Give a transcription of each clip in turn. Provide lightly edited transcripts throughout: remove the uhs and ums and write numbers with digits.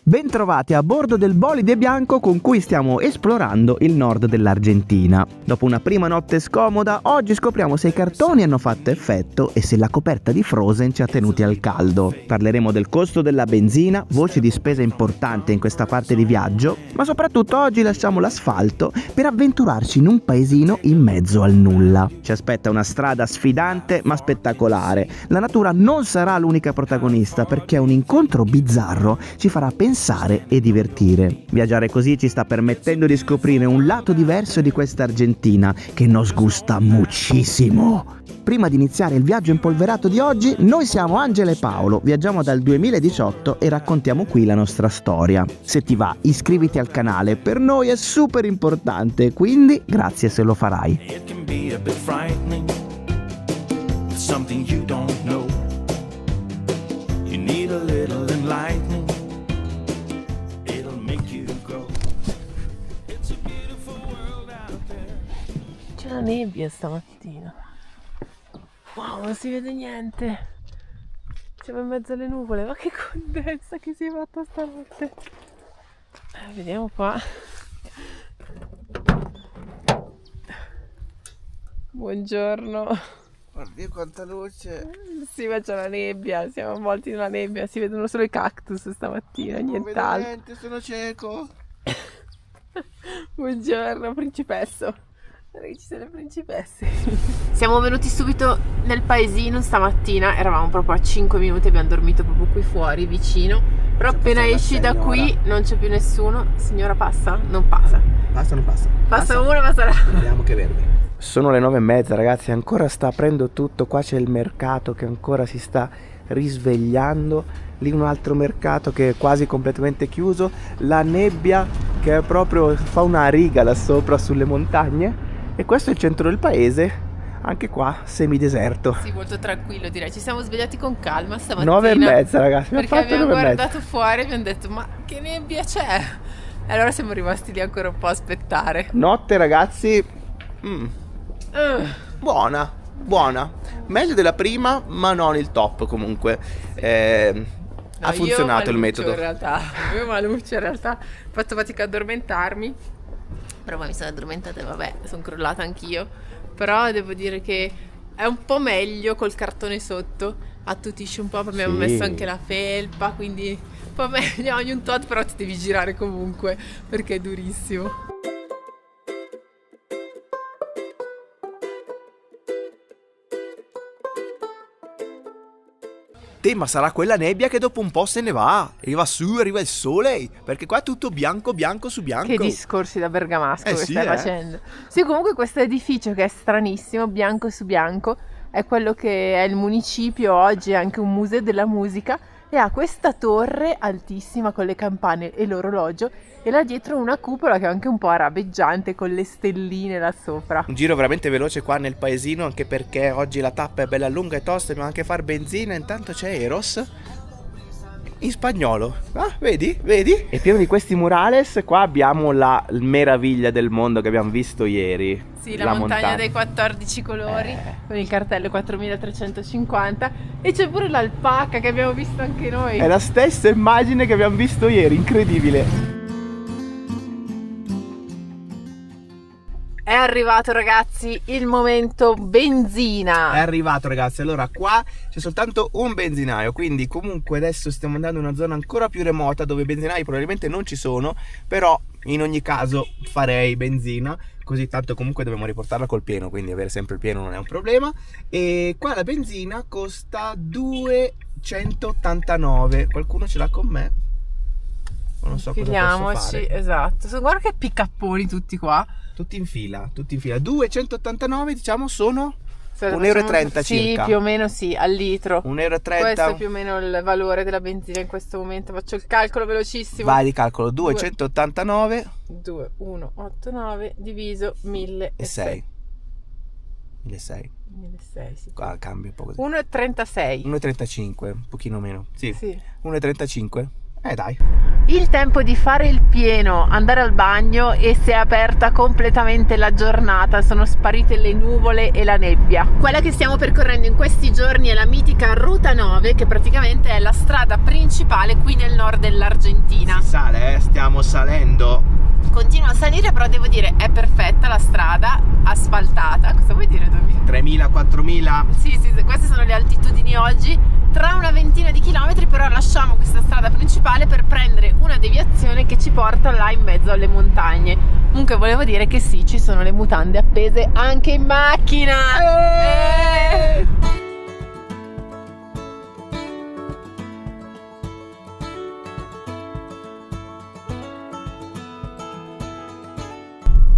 Bentrovati a bordo del bolide bianco con cui stiamo esplorando il nord dell'Argentina. Dopo una prima notte scomoda, oggi scopriamo se i cartoni hanno fatto effetto e se la coperta di Frozen ci ha tenuti al caldo. Parleremo del costo della benzina, voci di spesa importanti in questa parte di viaggio, ma soprattutto oggi lasciamo l'asfalto per avventurarci in un paesino in mezzo al nulla. Ci aspetta una strada sfidante ma spettacolare. La natura non sarà l'unica protagonista perché un incontro bizzarro ci farà pensare e divertire. Viaggiare così ci sta permettendo di scoprire un lato diverso di questa Argentina che nos gusta muchísimo. Prima di iniziare il viaggio impolverato di oggi, noi siamo Angela e Paolo, viaggiamo dal 2018 e raccontiamo qui la nostra storia. Se ti va, iscriviti al canale, per noi è super importante, quindi grazie se lo farai. C'è la nebbia stamattina. Wow, non si vede niente. Siamo in mezzo alle nuvole. Ma che condensa che si è fatta stanotte. Vediamo qua. Buongiorno. Guardi quanta luce. Sì, ma c'è la nebbia. Siamo avvolti nella nebbia. Si vedono solo i cactus stamattina, nient'altro. Non vedo niente, sono cieco. Buongiorno, principesso. Ci sono le principesse. Siamo venuti subito nel paesino stamattina. Eravamo proprio a 5 minuti, abbiamo dormito proprio qui fuori, vicino. Però appena esci da qui non c'è più nessuno. Signora, passa? Non passa. Passa o non passa? Passa uno, passa l'altro. Vediamo che verde. Sono le 9:30, ragazzi, ancora sta aprendo tutto. Qua c'è il mercato che ancora si sta risvegliando. Lì un altro mercato che è quasi completamente chiuso. La nebbia che proprio fa una riga là sopra sulle montagne. E questo è il centro del paese, anche qua semideserto. Sì, molto tranquillo direi. Ci siamo svegliati con calma stamattina. 9:30, ragazzi. Perché abbiamo guardato fuori e abbiamo detto ma che nebbia c'è? E allora siamo rimasti lì ancora un po' a aspettare. Notte, ragazzi. Buona. Meglio della prima, ma non il top comunque. Ha funzionato il metodo. In realtà. Io maluccio in realtà. Ho fatto fatica ad addormentarmi. Però poi mi sono addormentata e vabbè, sono crollata anch'io. Però devo dire che è un po' meglio col cartone sotto. Attutisce un po', poi abbiamo messo anche la felpa, quindi un po' meglio ogni un tot, però ti devi girare comunque perché è durissimo. Ma sarà quella nebbia che dopo un po' se ne va. Arriva su, arriva il sole. Perché qua è tutto bianco su bianco. Che discorsi da bergamasco che sì, stai facendo. Sì, comunque questo edificio che è stranissimo, bianco su bianco, è quello che è il municipio, oggi è anche un museo della musica, e ha questa torre altissima con le campane e l'orologio, e là dietro una cupola che è anche un po' arabeggiante con le stelline là sopra. Un giro veramente veloce qua nel paesino, anche perché oggi la tappa è bella lunga e tosta, dobbiamo anche far benzina. Intanto c'è Eros in spagnolo. Ah, vedi? E pieno di questi murales. Qua abbiamo la meraviglia del mondo che abbiamo visto ieri. Sì, la montagna dei 14 colori con il cartello 4350, e c'è pure l'alpaca che abbiamo visto anche noi. È la stessa immagine che abbiamo visto ieri, incredibile. È arrivato, ragazzi, il momento benzina. È arrivato, ragazzi. Allora qua c'è soltanto un benzinaio, quindi comunque adesso stiamo andando in una zona ancora più remota dove benzinai probabilmente non ci sono, però in ogni caso farei benzina, così tanto comunque dobbiamo riportarla col pieno, quindi avere sempre il pieno non è un problema. E qua la benzina costa 2,189. Qualcuno ce l'ha con me? Non so cosa posso fare. Esatto. Guarda che piccapponi tutti qua. Tutti in fila. 2,189 diciamo sono 1,30 euro sì, circa. Più o meno sì, al litro. 1,30 euro. Questo è più o meno il valore della benzina in questo momento. Faccio il calcolo velocissimo. Vai di calcolo, 2,189 2,189 diviso 1.600. 1.600. 1.600, sì. Qua cambia un po' così. 1,36. 1,35, un pochino meno. Sì. 1,35. Dai. Il tempo di fare il pieno, andare al bagno e si è aperta completamente la giornata, sono sparite le nuvole e la nebbia. Quella che stiamo percorrendo in questi giorni è la mitica Ruta 9, che praticamente è la strada principale qui nel nord dell'Argentina. Si sale, stiamo salendo. Continua a salire, però devo dire è perfetta la strada, asfaltata. Cosa vuoi dire, Domi? 3.000, 4.000. Sì, queste sono le altitudini oggi. Tra una ventina di chilometri però lasciamo questa strada principale per prendere una deviazione che ci porta là in mezzo alle montagne. Comunque volevo dire che sì, ci sono le mutande appese anche in macchina.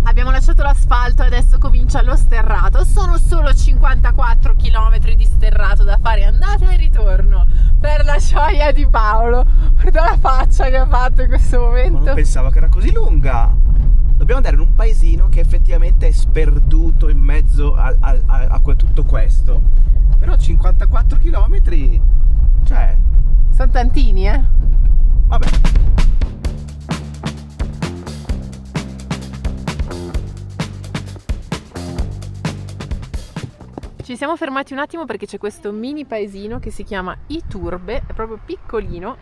Abbiamo lasciato l'asfalto e adesso comincia lo sterrato. Sono solo 54 km di sterrato da fare andata e ritorno, per la gioia di Paolo. Guarda la faccia che ha fatto in questo momento. Ma non pensavo che era così lunga. Dobbiamo andare in un paesino che effettivamente è sperduto in mezzo a tutto questo. Però 54 km, cioè... Sono tantini, Vabbè. Ci siamo fermati un attimo perché c'è questo mini paesino che si chiama Iturbe, è proprio piccolino,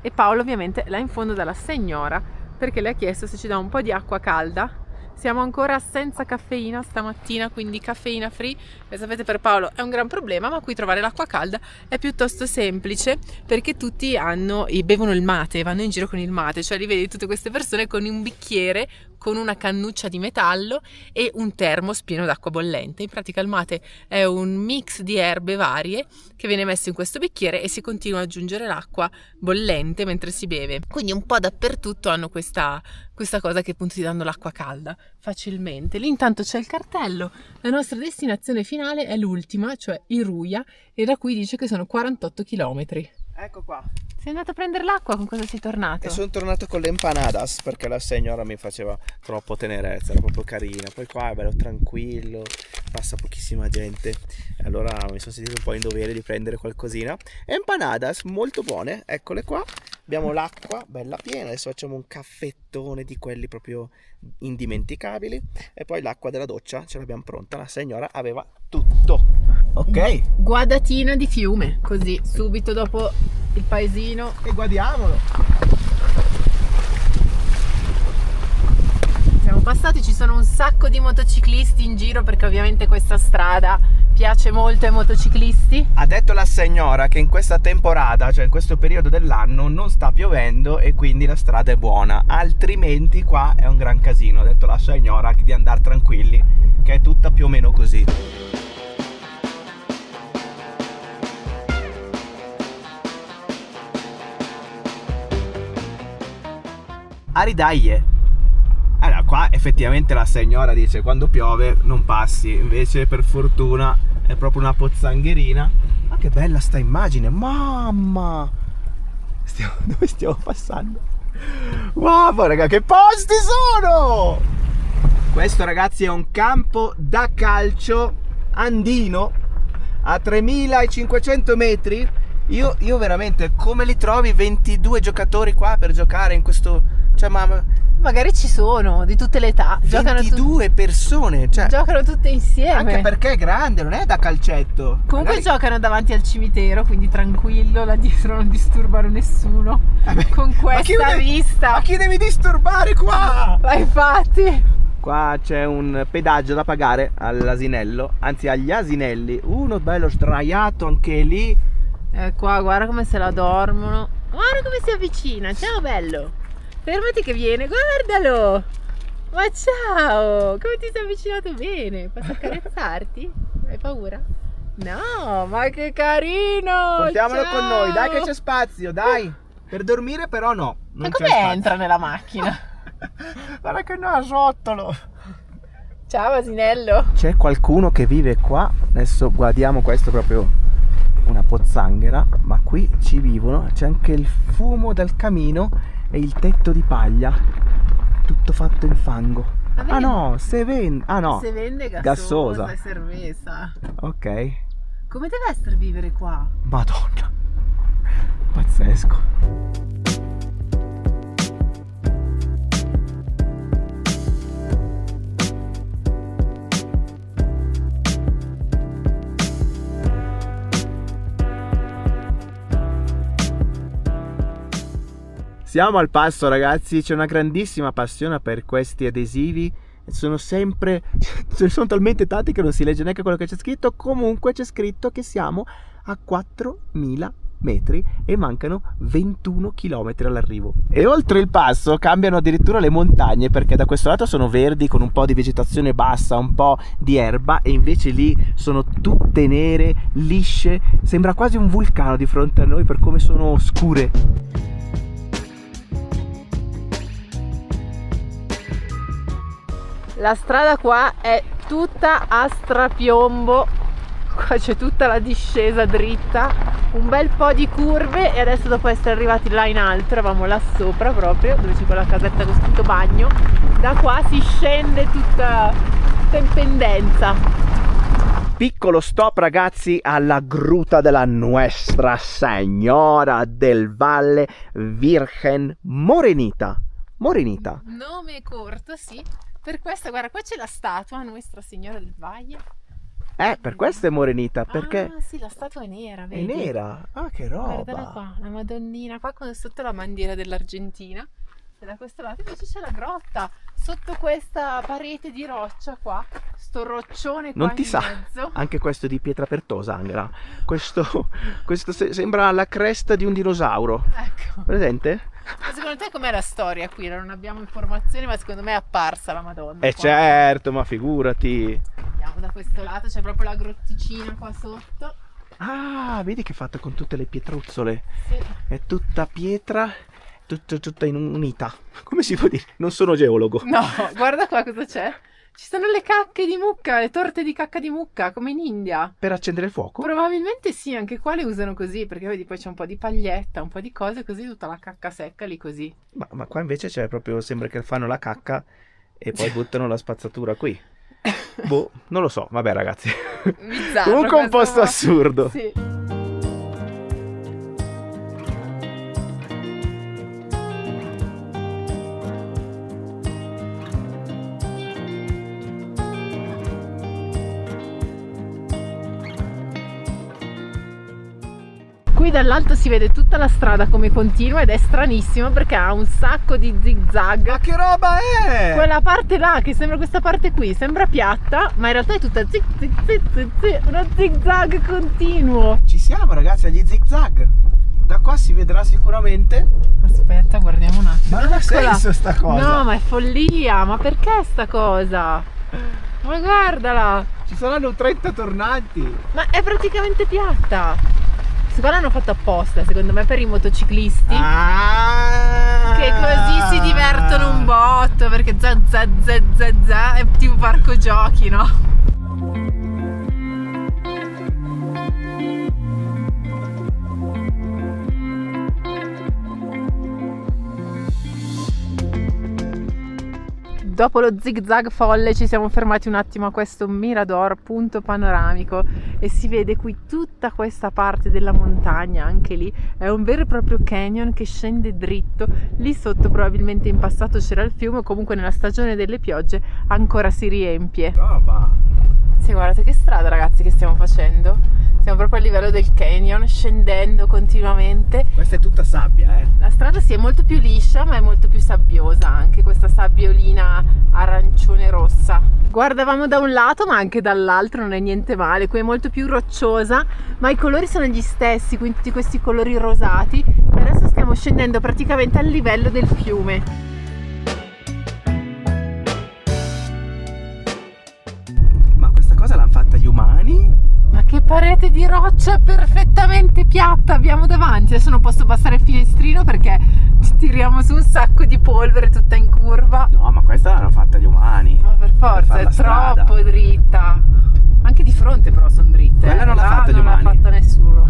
e Paolo ovviamente là in fondo dalla signora perché le ha chiesto se ci dà un po' di acqua calda. Siamo ancora senza caffeina stamattina, quindi caffeina free, e sapete per Paolo è un gran problema, ma qui trovare l'acqua calda è piuttosto semplice perché tutti bevono il mate, vanno in giro con il mate, cioè li vedi tutte queste persone con un bicchiere, con una cannuccia di metallo e un termos pieno d'acqua bollente. In pratica il mate è un mix di erbe varie che viene messo in questo bicchiere e si continua ad aggiungere l'acqua bollente mentre si beve. Quindi un po' dappertutto hanno questa cosa che appunto ti danno l'acqua calda facilmente. Lì intanto c'è il cartello, la nostra destinazione finale è l'ultima, cioè Iruya, e da qui dice che sono 48 km. Ecco qua. Sei andato a prendere l'acqua, con cosa sei tornato? E sono tornato con le empanadas perché la signora mi faceva troppo tenerezza, era proprio carina. Poi qua è bello tranquillo, passa pochissima gente. Allora mi sono sentito un po' in dovere di prendere qualcosina. Empanadas molto buone, eccole qua. Abbiamo l'acqua bella piena, adesso facciamo un caffettone di quelli proprio indimenticabili. E poi l'acqua della doccia ce l'abbiamo pronta, la signora aveva tutto. Ok. Guadatina di fiume, così subito dopo il paesino. E guardiamolo. Siamo passati, ci sono un sacco di motociclisti in giro perché ovviamente questa strada piace molto ai motociclisti. Ha detto la signora che in questa temporada, cioè in questo periodo dell'anno, non sta piovendo e quindi la strada è buona, altrimenti qua è un gran casino. Ha detto la signora di andare tranquilli, che è tutta più o meno così. Aridaglie. Allora qua effettivamente la signora dice quando piove non passi, invece per fortuna è proprio una pozzangherina. Ma che bella sta immagine, mamma! Dove stiamo passando? Wow, raga, che posti sono! Questo, ragazzi, è un campo da calcio andino a 3500 metri. Io veramente, come li trovi 22 giocatori qua per giocare in questo... Cioè, magari ci sono di tutte le età. 22 persone, cioè, giocano tutte insieme. Anche perché è grande, non è da calcetto. Comunque magari... giocano davanti al cimitero, quindi tranquillo, là dietro non disturbano nessuno. Con questa vista. Ma chi devi disturbare qua? Ma infatti. Qua c'è un pedaggio da pagare all'asinello, anzi agli asinelli. Uno bello sdraiato anche lì. Qua guarda come se la dormono. Guarda come si avvicina. Ciao bello. Fermati che viene, guardalo! Ma ciao! Come ti sei avvicinato bene? Posso accarezzarti? Hai paura? No, ma che carino! Portiamolo ciao! con noi, dai che c'è spazio, dai! Per dormire però no. Ma come entra nella macchina? Guarda che nasottolo! Ciao asinello! C'è qualcuno che vive qua, adesso guardiamo questo proprio una pozzanghera, ma qui ci vivono, c'è anche il fumo del camino e il tetto di paglia, tutto fatto in fango. Ah no, se vende, se vende gassosa e cerveza. Ok. Come deve essere vivere qua? Madonna, pazzesco. Siamo al passo, ragazzi, c'è una grandissima passione per questi adesivi. Sono sempre, ce ne sono talmente tanti che non si legge neanche quello che c'è scritto. Comunque c'è scritto che siamo a 4000 metri e mancano 21 km all'arrivo. E oltre il passo cambiano addirittura le montagne, perché da questo lato sono verdi con un po' di vegetazione bassa, un po' di erba, e invece lì sono tutte nere, lisce. Sembra quasi un vulcano di fronte a noi per come sono scure. La strada qua è tutta a strapiombo, qua c'è tutta la discesa dritta, un bel po' di curve, e adesso dopo essere arrivati là in alto, eravamo là sopra proprio, dove c'è quella casetta con scritto bagno, da qua si scende tutta in pendenza. Piccolo stop, ragazzi, alla gruta della Nuestra Signora del Valle Virgen Morenita. Morenita. Nome corto, sì. Per questo, guarda, qua c'è la statua Nuestra Signora del Valle. Per questo è Morenita, perché Ah, sì, la statua è nera, vedi? è nera. Ah, che roba. Guardala qua, la Madonnina, qua sotto la bandiera dell'Argentina. E da questo lato invece c'è la grotta, sotto questa parete di roccia qua, sto roccione qua Non ti in sa, mezzo. anche questo è di pietra pertosa, Angela. Questo sembra la cresta di un dinosauro. Ecco. Presente? Ma secondo te com'è la storia qui? Non abbiamo informazioni, ma secondo me è apparsa la Madonna. qua. Certo, ma figurati. Andiamo da questo lato, c'è proprio la grotticina qua sotto. Ah, vedi che è fatta con tutte le pietruzzole. Sì. È tutta pietra, tutta unita. Come si può dire? Non sono geologo. No, guarda qua cosa c'è. Ci sono le cacche di mucca, le torte di cacca di mucca, come in India. Per accendere il fuoco? Probabilmente sì, anche qua le usano così, perché vedi poi c'è un po' di paglietta, un po' di cose, così tutta la cacca secca lì così. Ma qua invece c'è proprio, sembra che fanno la cacca e poi buttano la spazzatura qui. Boh, non lo so, vabbè ragazzi. Bizzarro. Comunque un questo, posto assurdo. Sì. Qui dall'alto si vede tutta la strada come continua ed è stranissimo perché ha un sacco di zigzag. Ma che roba è? Quella parte là, che sembra questa parte qui, sembra piatta, ma in realtà è tutta uno zigzag continuo. Ci siamo ragazzi agli zigzag. Da qua si vedrà sicuramente. Aspetta, guardiamo un attimo. Ma non ha Eccola. senso sta cosa. No, ma è follia, ma perché sta cosa? Ma guardala, Ci saranno 30 tornanti. ma è praticamente piatta. Questa qua l'hanno fatta apposta, secondo me, per i motociclisti. Che così si divertono un botto, perché è tipo parco giochi, no? Dopo lo zigzag folle ci siamo fermati un attimo a questo mirador, punto panoramico, e si vede qui tutta questa parte della montagna, anche lì è un vero e proprio canyon che scende dritto. Lì sotto probabilmente in passato c'era il fiume, o comunque nella stagione delle piogge ancora si riempie. Roba. Sì, guardate che strada ragazzi che stiamo facendo. Siamo proprio a livello del canyon, scendendo continuamente. Questa è tutta sabbia, La strada sì è molto più liscia, ma è molto più sabbiosa, anche questa sabbiolina arancione rossa. Guardavamo da un lato ma anche dall'altro, non è niente male. Qui è molto più rocciosa, ma i colori sono gli stessi, quindi tutti questi colori rosati. E adesso stiamo scendendo praticamente al livello del fiume. Ma questa cosa l'hanno fatta gli umani? Ma che parete di roccia perfettamente piatta abbiamo davanti. Adesso non posso passare il finestrino perché ci tiriamo su un sacco di polvere tutta in curva. No, ma questa l'hanno fatta gli umani. Ma per forza, fare è la strada. troppo dritta. Anche di fronte però sono dritte. Quella non l'ha Là fatta gli non l'ha umani. fatta nessuno.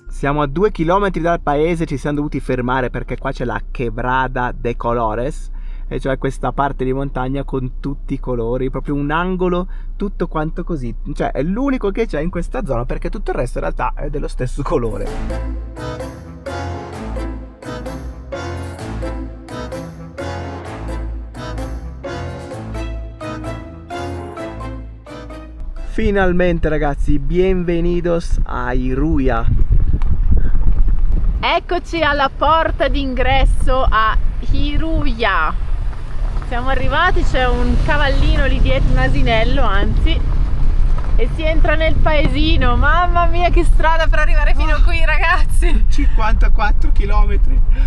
Siamo a 2 chilometri dal paese, ci siamo dovuti fermare perché qua c'è la Quebrada de Colores, e cioè questa parte di montagna con tutti i colori, proprio un angolo tutto quanto così, cioè è l'unico che c'è in questa zona perché tutto il resto in realtà è dello stesso colore. Finalmente ragazzi, bienvenidos a Iruya. Eccoci alla porta d'ingresso a Iruya. Siamo arrivati, c'è un cavallino lì dietro, un asinello anzi, e si entra nel paesino. Mamma mia che strada per arrivare fino qui ragazzi. 54 km.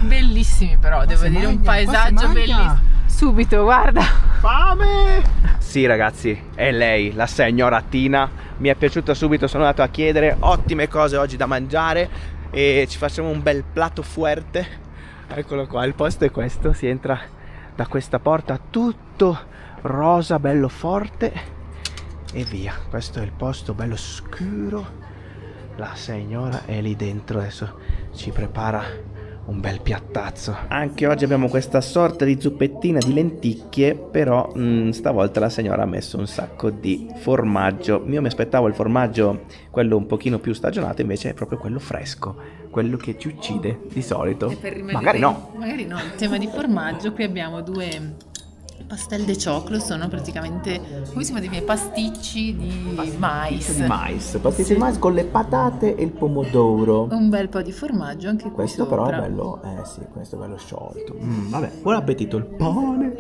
Bellissimi però, devo dire, un paesaggio bellissimo. Subito, guarda. Fame! Sì ragazzi, è lei, la signora Tina. Mi è piaciuta subito, sono andato a chiedere ottime cose oggi da mangiare e ci facciamo un bel plato fuerte. Eccolo qua, il posto è questo, si entra da questa porta tutto rosa, bello forte e via. Questo è il posto bello scuro. La signora è lì dentro, adesso ci prepara un bel piattazzo. Anche oggi abbiamo questa sorta di zuppettina di lenticchie, però stavolta la signora ha messo un sacco di formaggio. Io mi aspettavo il formaggio quello un pochino più stagionato, invece è proprio quello fresco, quello che ci uccide di solito. Magari no. Magari no, in tema di formaggio qui abbiamo due pastel de choclo, sono praticamente, come si può dire, pasticci di mais. Pasticci di mais con le patate e il pomodoro. Un bel po' di formaggio anche qui Questo sopra. però è bello, sì, questo è bello sciolto. Vabbè, buon appetito, il pane.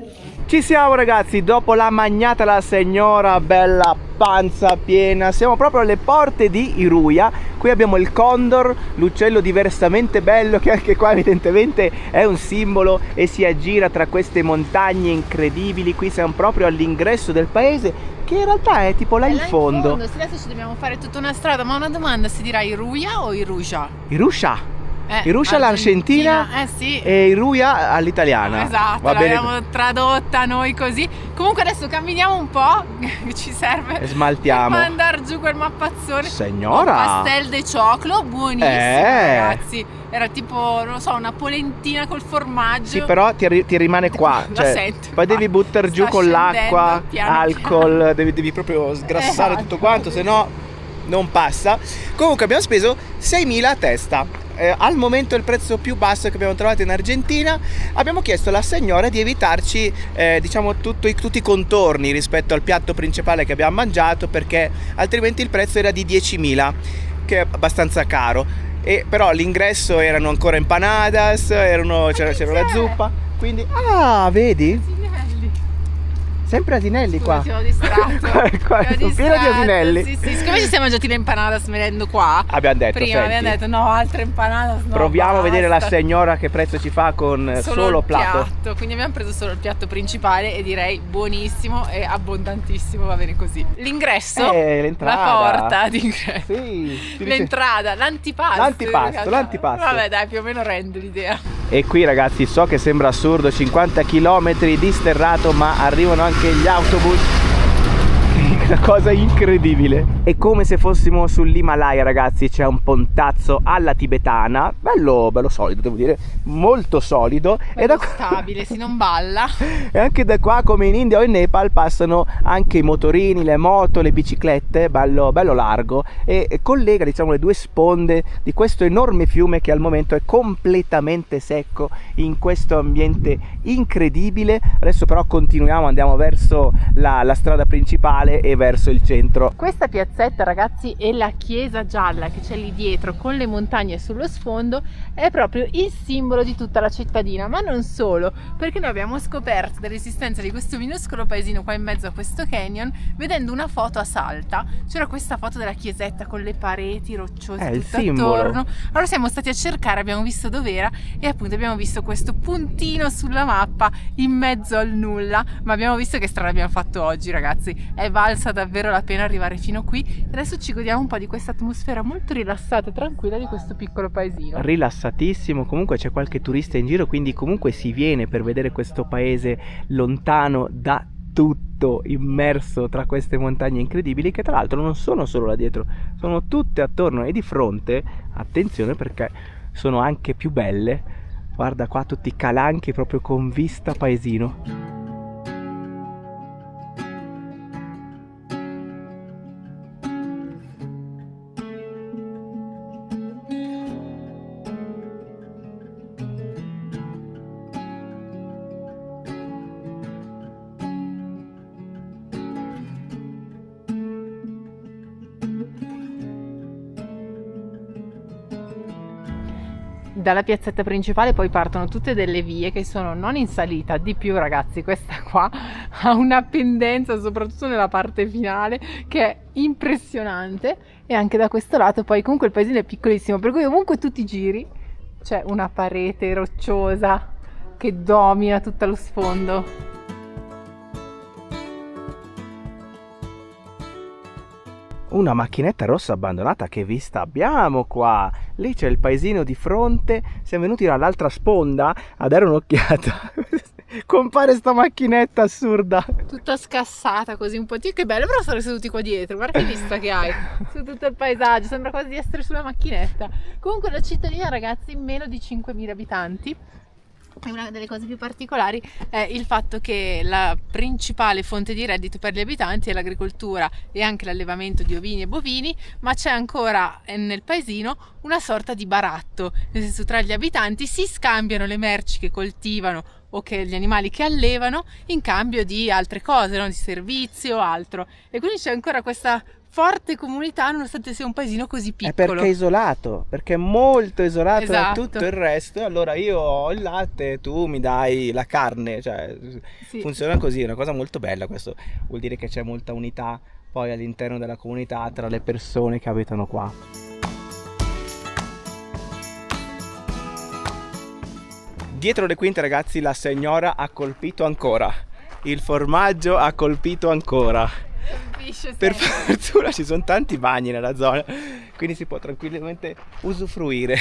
Ci siamo ragazzi, dopo la magnata la signora, bella panza piena, siamo proprio alle porte di Iruya. Qui abbiamo il condor, l'uccello diversamente bello che anche qua evidentemente è un simbolo e si aggira tra queste montagne incredibili. Qui siamo proprio all'ingresso del paese, che in realtà è tipo là in fondo. Sì, adesso ci dobbiamo fare tutta una strada, ma una domanda, si dirà Iruya o Iruja? Iruya. Iruya all'argentina sì. e Iruya all'italiana. Esatto, l'abbiamo tradotta noi così. Comunque adesso camminiamo un po', che ci serve e smaltiamo per mandare giù quel mappazzone. Signora, pastel de choclo, buonissimo ragazzi. Era tipo, non lo so, una polentina col formaggio. Sì, però ti rimane qua, cioè, poi devi buttare giù con l'acqua, alcol, devi proprio sgrassare tutto quanto, se no non passa. Comunque abbiamo speso 6.000 a testa. Al momento è il prezzo più basso che abbiamo trovato in Argentina. Abbiamo chiesto alla signora di evitarci diciamo tutti i contorni rispetto al piatto principale che abbiamo mangiato, perché altrimenti il prezzo era di 10.000, che è abbastanza caro. Però all'ingresso erano ancora empanadas, c'era la zuppa, quindi vedi? Sempre asinelli. Scusa, qua. Ti ho distratto. Qua sono pieno di asinelli. Sì, siccome ci siamo mangiati le empanadas venendo qua, abbiamo detto, prima abbiamo detto no, altre empanadas no, proviamo a vedere la basta. signora che prezzo ci fa con solo il plato. piatto. Quindi abbiamo preso solo il piatto principale e direi buonissimo e abbondantissimo, va bene così. L'ingresso, l'entrata, la porta d'ingresso, sì, l'entrata, l'antipasto. Vabbè dai, più o meno rende l'idea. E qui ragazzi, so che sembra assurdo, 50 km di sterrato, ma arrivano anche gli autobus. Una cosa incredibile. È come se fossimo sull'Himalaya ragazzi. C'è un pontazzo alla tibetana, bello solido, devo dire, molto solido, e stabile, si non balla. E anche da qua, come in India o in Nepal, passano anche i motorini, le moto, le biciclette, bello largo, e collega diciamo le due sponde di questo enorme fiume che al momento è completamente secco in questo ambiente incredibile. Adesso però continuiamo, andiamo verso la strada principale e verso il centro. Questa piazzetta ragazzi E la chiesa gialla che c'è lì dietro con le montagne sullo sfondo è proprio il simbolo di tutta la cittadina, ma non solo, perché noi abbiamo scoperto dell'esistenza di questo minuscolo paesino qua in mezzo a questo canyon vedendo una foto a Salta. C'era questa foto della chiesetta con le pareti rocciose tutto attorno. Allora siamo stati a cercare, abbiamo visto dov'era e appunto abbiamo visto questo puntino sulla mappa in mezzo al nulla, ma abbiamo visto che strada abbiamo fatto oggi ragazzi. È valsa davvero la pena arrivare fino qui. Adesso ci godiamo un po' di questa atmosfera molto rilassata e tranquilla di questo piccolo paesino. Rilassatissimo, comunque c'è qualche turista in giro, quindi comunque si viene per vedere questo paese lontano da tutto, immerso tra queste montagne incredibili, che tra l'altro non sono solo là dietro, sono tutte attorno e di fronte. Attenzione perché sono anche più belle. Guarda qua tutti i calanchi proprio con vista paesino. dalla piazzetta principale poi partono tutte delle vie che sono non in salita, di più ragazzi, questa qua ha una pendenza soprattutto nella parte finale che è impressionante, e anche da questo lato poi comunque il paesino è piccolissimo, per cui ovunque tu ti giri c'è una parete rocciosa che domina tutto lo sfondo. Una macchinetta rossa abbandonata, che vista abbiamo qua? Lì c'è il paesino di fronte, siamo venuti dall'altra sponda a dare un'occhiata. Compare sta macchinetta assurda. Tutta scassata così un po'. Dio, che bello però stare seduti qua dietro, guarda che vista che hai su tutto il paesaggio, sembra quasi di essere sulla macchinetta. Comunque la cittadina ragazzi, meno di 5.000 abitanti. E una delle cose più particolari è il fatto che la principale fonte di reddito per gli abitanti è l'agricoltura e anche l'allevamento di ovini e bovini, ma c'è ancora nel paesino una sorta di baratto, nel senso tra gli abitanti si scambiano le merci che coltivano o che gli animali che allevano in cambio di altre cose, no? Di servizio o altro, e quindi c'è ancora questa forte comunità nonostante sia un paesino così piccolo. È perché è isolato, perché è molto isolato da Esatto. tutto il resto. Allora io ho il latte, tu mi dai la carne, cioè Sì. funziona così, è una cosa molto bella. Questo vuol dire che c'è molta unità poi all'interno della comunità tra le persone che abitano qua. Dietro le quinte ragazzi la signora ha colpito ancora, il formaggio ha colpito ancora. Per fortuna ci sono tanti bagni nella zona, quindi si può tranquillamente usufruire.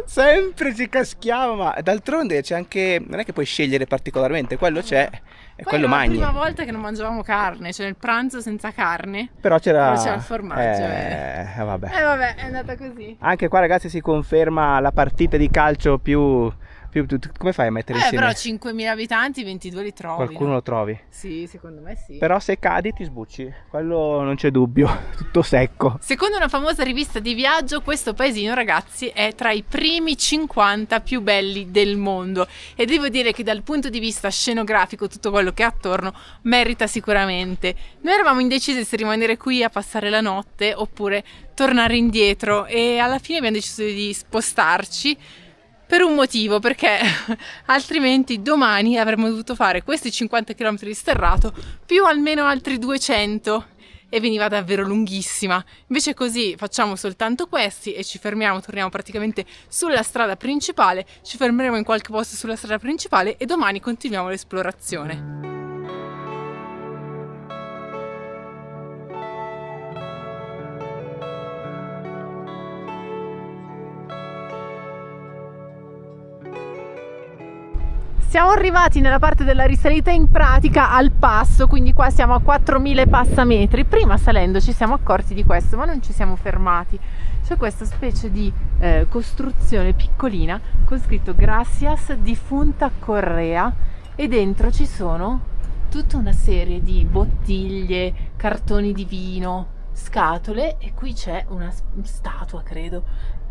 Sempre ci caschiamo, ma d'altronde c'è anche, non è che puoi scegliere particolarmente, quello c'è e Poi quello era mangi. la prima volta che non mangiavamo carne, cioè il pranzo senza carne, Però c'era il formaggio. vabbè. Vabbè, è andata così. Anche qua ragazzi si conferma la partita di calcio più come fai a mettere insieme? Però 5.000 abitanti, 22 li trovi. Qualcuno no? lo trovi? Sì, secondo me sì. Però se cadi ti sbucci, quello non c'è dubbio, tutto secco. Secondo una famosa rivista di viaggio, questo paesino, ragazzi, è tra i primi 50 più belli del mondo. E devo dire che dal punto di vista scenografico, tutto quello che è attorno merita sicuramente. Noi eravamo indecisi se rimanere qui a passare la notte oppure tornare indietro, e alla fine abbiamo deciso di spostarci. Per un motivo, perché altrimenti domani avremmo dovuto fare questi 50 km di sterrato più almeno altri 200 e veniva davvero lunghissima. Invece così facciamo soltanto questi e ci fermiamo, torniamo praticamente sulla strada principale, ci fermeremo in qualche posto sulla strada principale e domani continuiamo l'esplorazione. Siamo arrivati nella parte della risalita in pratica al passo, quindi qua siamo a 4.000 passametri. Prima salendo ci siamo accorti di questo, ma non ci siamo fermati. C'è questa specie di costruzione piccolina con scritto Gracias di Punta Correa e dentro ci sono tutta una serie di bottiglie, cartoni di vino, scatole, e qui c'è una statua, credo,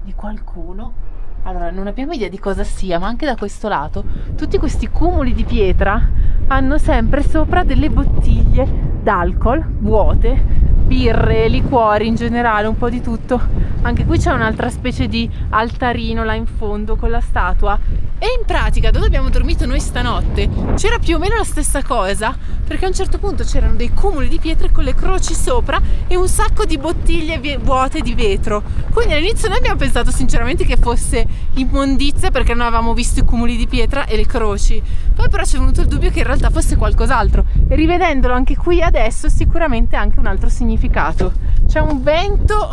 di qualcuno. Allora, non abbiamo idea di cosa sia, ma anche da questo lato tutti questi cumuli di pietra hanno sempre sopra delle bottiglie d'alcol vuote, birre, liquori in generale, un po' di tutto. Anche qui c'è un'altra specie di altarino là in fondo con la statua. E in pratica dove abbiamo dormito noi stanotte c'era più o meno la stessa cosa, perché a un certo punto c'erano dei cumuli di pietre con le croci sopra e un sacco di bottiglie vuote di vetro. Quindi all'inizio noi abbiamo pensato sinceramente che fosse immondizia, perché non avevamo visto i cumuli di pietra e le croci. Poi però ci è venuto il dubbio che in realtà fosse qualcos'altro, e rivedendolo anche qui adesso sicuramente ha anche un altro significato. C'è un vento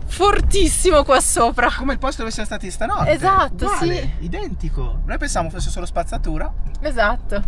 fortissimo qua sopra, Come il posto dove siamo stati stanotte. Esatto, uguale, sì. identico. Noi pensavamo fosse solo spazzatura. esatto.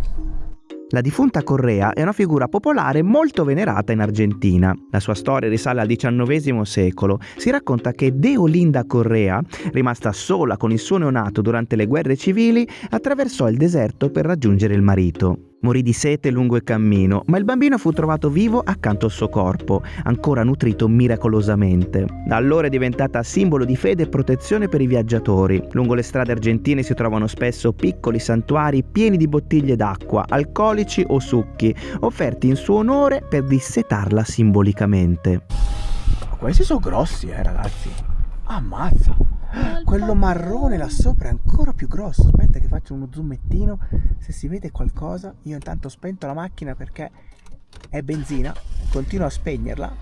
La difunta Correa è una figura popolare molto venerata in Argentina. La sua storia risale al XIX secolo. Si racconta che Deolinda Correa, rimasta sola con il suo neonato durante le guerre civili, attraversò il deserto per raggiungere il marito. Morì di sete lungo il cammino, ma il bambino fu trovato vivo accanto al suo corpo, ancora nutrito miracolosamente. Da allora è diventata simbolo di fede e protezione per i viaggiatori. Lungo le strade argentine si trovano spesso piccoli santuari pieni di bottiglie d'acqua, alcolici o succhi, offerti in suo onore per dissetarla simbolicamente. Questi sono grossi, ragazzi. Ammazza! Quello marrone là sopra è ancora più grosso. Aspetta che faccio uno zoomettino se si vede qualcosa. Io intanto ho spento la macchina perché è benzina. Continuo a spegnerla.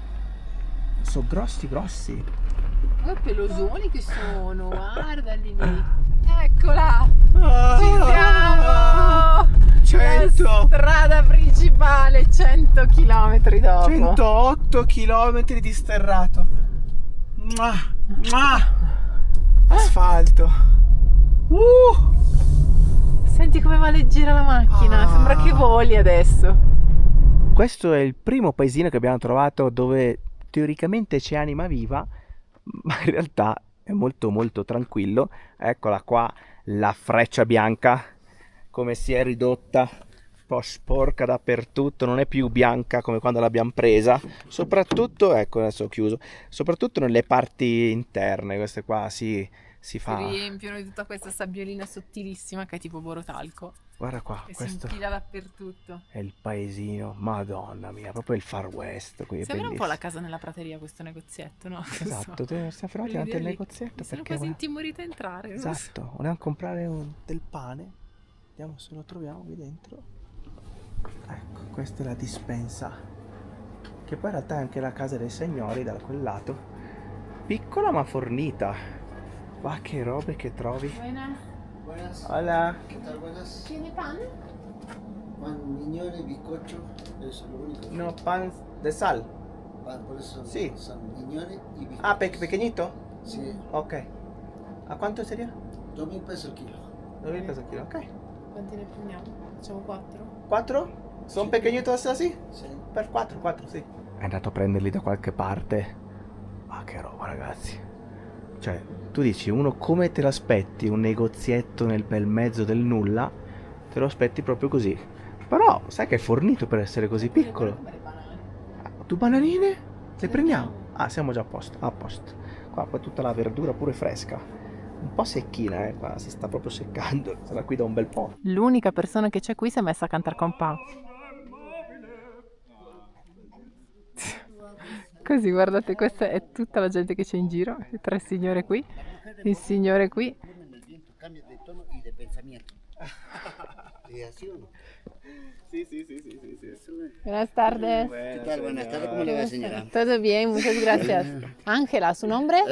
Sono grossi. Che pelosoni che sono, guardali lì. Eccola! Ci siamo! 100! La strada principale, 100 km dopo. 108 km di sterrato. Asfalto. Senti come va leggera la macchina, sembra che voli adesso. Questo è il primo paesino che abbiamo trovato dove teoricamente c'è anima viva, ma in realtà è molto molto tranquillo. Eccola qua la freccia bianca, come si è ridotta, un po' sporca dappertutto, non è più bianca come quando l'abbiamo presa, soprattutto, ecco adesso ho chiuso, soprattutto nelle parti interne, queste qua si fa... Si riempiono di tutta questa sabbiolina sottilissima che è tipo borotalco. Guarda qua, E questo si infila dappertutto. è il paesino, madonna mia, proprio il Far West qui, è Sembra un po' bellissimo. la casa nella prateria questo negozietto, no? Esatto, stiamo fermati davanti al negozietto Sono perché quasi intimorita a entrare. non so. esatto, volevamo comprare del pane, vediamo se lo troviamo qui dentro. Ecco, questa è la dispensa, che poi in realtà è anche la casa dei signori da quel lato, piccola ma fornita. Va che robe che trovi. Buenas, Hola. ¿qué tal? Buenas. Tiene pan? Pan mignone, bizcocho, eso es lo único. No, pan de sal. Pan, por eso Sí. son mignone y bizcocho. Ah, pequeñito. Sí, Ok. ¿A cuánto sería? 2.000 pesos el kilo. 2.000 pesos el kilo, ok. Quanti ne prendiamo? Facciamo 4? 4? Sono Sì. pequeñitos así? Sí. Per 4, sì. È andato a prenderli da qualche parte. Ma che roba, ragazzi. Cioè, tu dici, uno come te l'aspetti? Un negozietto nel bel mezzo del nulla? Te lo aspetti proprio così. Però, sai che è fornito per essere così piccolo. Tu bananine? Le prendiamo? Ah, siamo già a posto, a posto. Qua poi tutta la verdura pure fresca. Un po' secchina, qua si sta proprio seccando. Sarà qui da un bel po'. L'unica persona che c'è qui si è messa a cantare con Pau. Così, guardate, questa è tutta la gente che c'è in giro, le 3 signore qui, il signore qui. El viento cambia de tono y de pensamiento. ¿Es así o no? Sì. Buenas tardes. ¿Qué tal? Buenas tardes, ¿cómo le va, señora? Todo bien, muchas gracias. Ángela, ¿su nombre?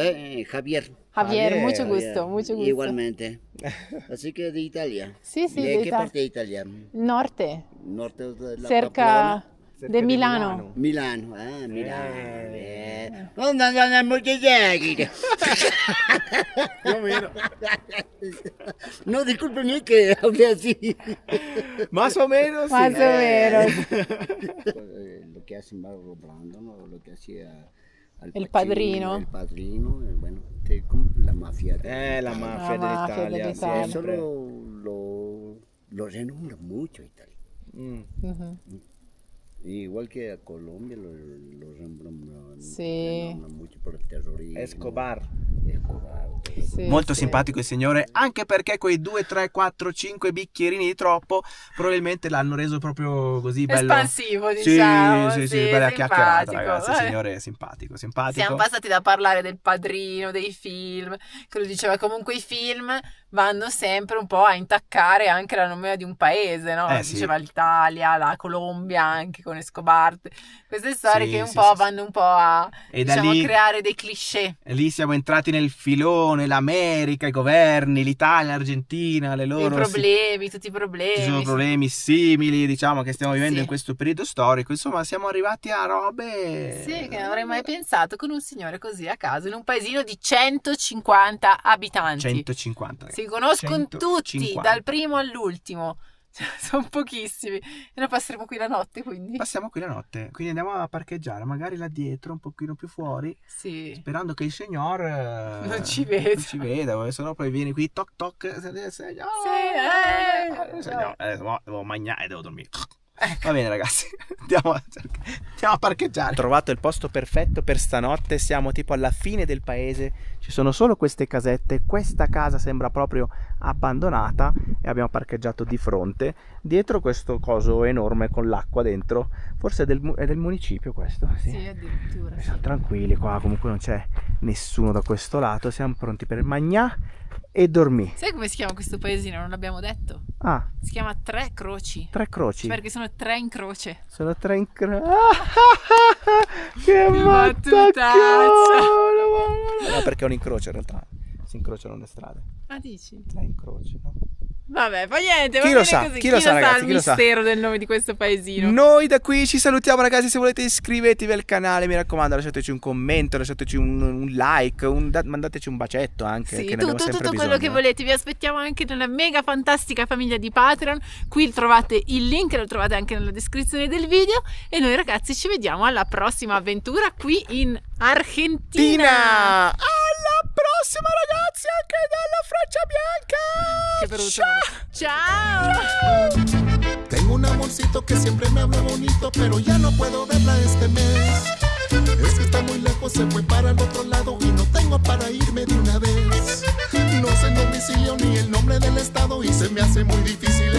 Javier. Javier, mucho Javier, gusto, mucho gusto. Igualmente. Así que de Italia. Sí, sí, ¿De de qué Italia. parte de Italia? Norte, Norte de la cerca Cerca de di Milano. Milano, Milano. Non andiamo che chiacchiere. Più o meno. No, discúlpeme que hable así. Más o menos, Más o menos. Lo que hace Marlon Brando, ¿no? Lo que hacía Al El Pacino, Padrino. El Padrino, bueno, como la mafia. La mafia La mafia dell'Italia, dell'Italia. Eso sempre. lo renombra mucho Italia. Mm. Ujú. Igual que a Colombia lo renombran Sì. mucho por el terrorismo. Escobar. Escobar. Sì, Molto sì. simpatico il signore, anche perché quei 2, 3, 4, 5 bicchierini di troppo probabilmente l'hanno reso proprio così bello. Espansivo, Sì, diciamo. sì, bella chiacchierata, simpatico. ragazzi. Il Vabbè. signore è simpatico. Siamo passati da parlare del Padrino, dei film, che lui diceva comunque i film vanno sempre un po' a intaccare anche la nomea di un paese, no? Sì. Diceva l'Italia, la Colombia anche con Escobar, queste storie Sì, che un sì, po' sì, vanno un po' a E da diciamo, lì- creare dei cliché, E lì siamo entrati nel filone, l'America, i governi, l'Italia, l'Argentina, le dei loro... problemi, tutti i problemi. Ci sono sì. problemi simili, diciamo, che stiamo vivendo Sì. in questo periodo storico. Insomma, siamo arrivati a robe... Sì, che non avrei mai pensato con un signore così a caso in un paesino di 150 abitanti. 150. Si conoscono 150. tutti, dal primo all'ultimo. Sono pochissimi. E noi passeremo qui la notte, quindi. Passiamo qui la notte, quindi andiamo a parcheggiare, magari là dietro, un pochino più fuori, Sì. sperando che il signor Non ci veda. Non ci veda, se no poi vieni qui, toc toc, signor. Sì, Signor, adesso devo mangiare e devo dormire. Va bene ragazzi, andiamo a parcheggiare. Ho trovato il posto perfetto per stanotte, siamo tipo alla fine del paese, ci sono solo queste casette, questa casa sembra proprio abbandonata e abbiamo parcheggiato di fronte, dietro questo coso enorme con l'acqua dentro, forse è del municipio questo? Sì, addirittura. Siamo tranquilli qua, comunque non c'è nessuno da questo lato, siamo pronti per il magnà e dormì. Sai come si chiama questo paesino? Non l'abbiamo detto. Ah, Si chiama Tre Croci. Tre Croci. Perché sono tre in croce. Sono tre in croce. Che battutaccia. No, perché è un incrocio in realtà. Si incrociano le strade. Ah, dici? Tre incroci, no? Vabbè, poi niente, Chi va lo bene sa, così. chi lo sa, ragazzi, il chi lo sa. mistero del nome di questo paesino? Noi da qui ci salutiamo ragazzi, se volete iscrivetevi al canale, mi raccomando, lasciateci un commento, lasciateci un like, mandateci un bacetto anche, Sì, che ne abbiamo sempre tutto bisogno. quello che volete. Vi aspettiamo anche nella mega fantastica famiglia di Patreon. Qui trovate il link, lo trovate anche nella descrizione del video. E noi ragazzi ci vediamo alla prossima avventura qui in Argentina. Alla prossima ragazzi, anche dalla Freccia Bianca. Che brutto. Ciao. Tengo un amorcito que siempre me habla bonito, pero ya no puedo verla este mes. Es que está muy lejos, se fue para el otro lado y no tengo para irme de una vez. No sé el domicilio ni el nombre del estado y se me hace muy difícil